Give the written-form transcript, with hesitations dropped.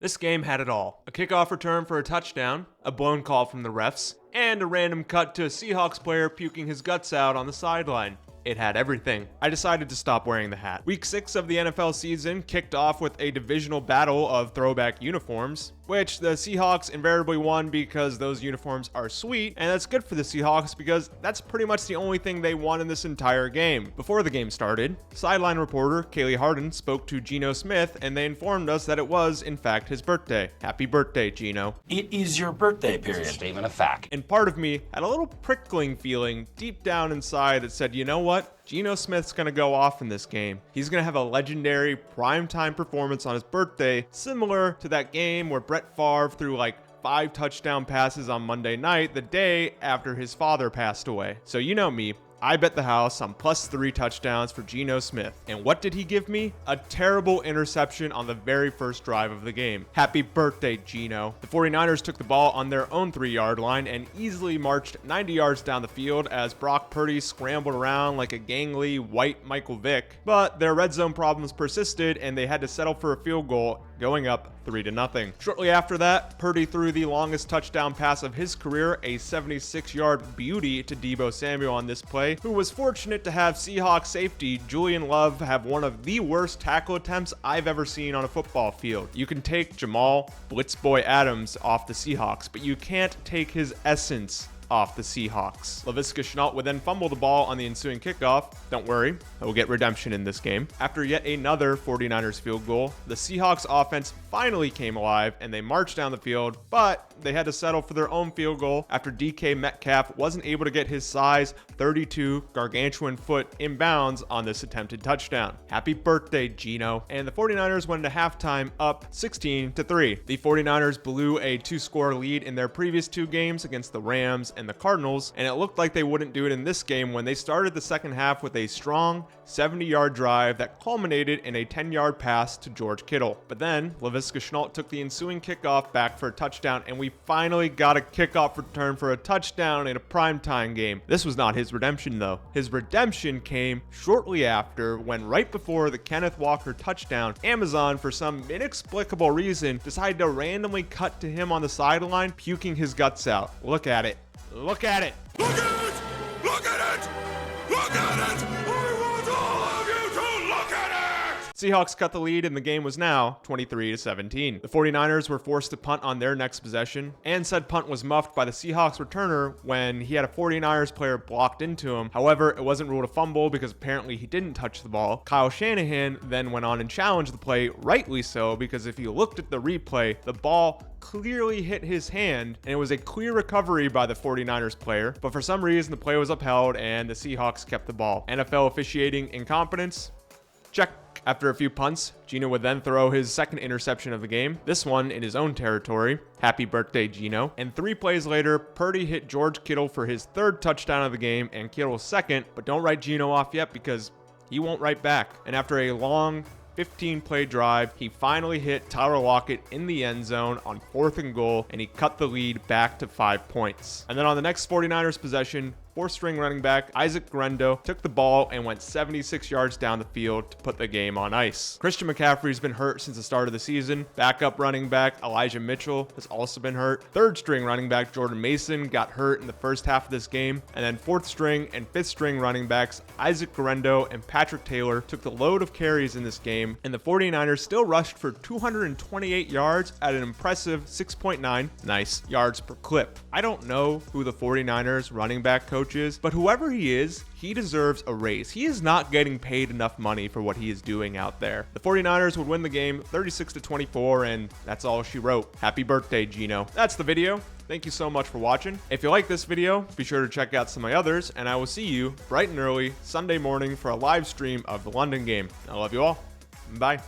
This game had it all. A kickoff return for a touchdown, a blown call from the refs, and a random cut to a Seahawks player puking his guts out on the sideline. It had everything. I decided to stop wearing the hat. Week 6 of the NFL season kicked off with a divisional battle of throwback uniforms, which the Seahawks invariably won because those uniforms are sweet, and that's good for the Seahawks because that's pretty much the only thing they won in this entire game. Before the game started, sideline reporter Kaylee Harden spoke to Geno Smith, and they informed us that it was, in fact, his birthday. Happy birthday, Geno. It is your birthday, period. Statement of fact. And part of me had a little prickling feeling deep down inside that said, you know what? Geno Smith's gonna go off in this game. He's gonna have a legendary primetime performance on his birthday, similar to that game where Brett Favre threw like 5 touchdown passes on Monday night, the day after his father passed away. So you know me. I bet the house on +3 touchdowns for Geno Smith. And what did he give me? A terrible interception on the very first drive of the game. Happy birthday, Geno. The 49ers took the ball on their own 3-yard line and easily marched 90 yards down the field as Brock Purdy scrambled around like a gangly white Michael Vick. But their red zone problems persisted and they had to settle for a field goal, going up 3-0. Shortly after that, Purdy threw the longest touchdown pass of his career, a 76-yard beauty to Deebo Samuel on this play, who was fortunate to have Seahawks safety Julian Love have one of the worst tackle attempts I've ever seen on a football field. You can take Jamal Blitzboy Adams off the Seahawks, but you can't take his essence off the Seahawks. Laviska Shenault would then fumble the ball on the ensuing kickoff. Don't worry, he'll get redemption in this game. After yet another 49ers field goal, the Seahawks offense finally came alive and they marched down the field, but they had to settle for their own field goal after DK Metcalf wasn't able to get his size 32 gargantuan foot inbounds on this attempted touchdown. Happy birthday, Geno. And the 49ers went into halftime up 16-3. The 49ers blew a 2-score lead in their previous 2 games against the Rams and the Cardinals, and it looked like they wouldn't do it in this game when they started the second half with a strong 70-yard drive that culminated in a 10-yard pass to George Kittle. But then Laviska Shenault took the ensuing kickoff back for a touchdown, and we finally got a kickoff return for a touchdown in a primetime game. This was not his redemption though. His redemption came shortly after when, right before the Kenneth Walker touchdown, Amazon, for some inexplicable reason, decided to randomly cut to him on the sideline puking his guts out. Look at it. Look at it. Look at it! Look at it! Look at it! I want all of you to look at it! Seahawks cut the lead and the game was now 23-17. The 49ers were forced to punt on their next possession, and said punt was muffed by the Seahawks returner when he had a 49ers player blocked into him. However, it wasn't ruled a fumble because apparently he didn't touch the ball. Kyle Shanahan then went on and challenged the play, rightly so, because if you looked at the replay, the ball clearly hit his hand and it was a clear recovery by the 49ers player, but for some reason the play was upheld and the Seahawks kept the ball. NFL officiating incompetence? Check. After a few punts, Geno would then throw his second interception of the game, this one in his own territory. Happy birthday, Geno. And 3 plays later, Purdy hit George Kittle for his 3rd touchdown of the game and Kittle's 2nd, but don't write Geno off yet because he won't write back. And after a long 15-play drive, he finally hit Tyler Lockett in the end zone on 4th and goal, and he cut the lead back to 5 points. And then on the next 49ers possession, 4th-string running back Isaac Guerendo took the ball and went 76 yards down the field to put the game on ice. Christian McCaffrey's been hurt since the start of the season. Backup running back Elijah Mitchell has also been hurt. 3rd-string running back Jordan Mason got hurt in the first half of this game. And then 4th-string and 5th-string running backs Isaac Guerendo and Patrick Taylor took the load of carries in this game, and the 49ers still rushed for 228 yards at an impressive 6.9 nice yards per clip. I don't know who the 49ers running back coach is, but whoever he is, he deserves a raise. He is not getting paid enough money for what he is doing out there. The 49ers would win the game 36-24, and that's all she wrote. Happy birthday, Geno. That's the video. Thank you so much for watching. If you like this video, be sure to check out some of my others, and I will see you bright and early Sunday morning for a live stream of the London game. I love you all. Bye.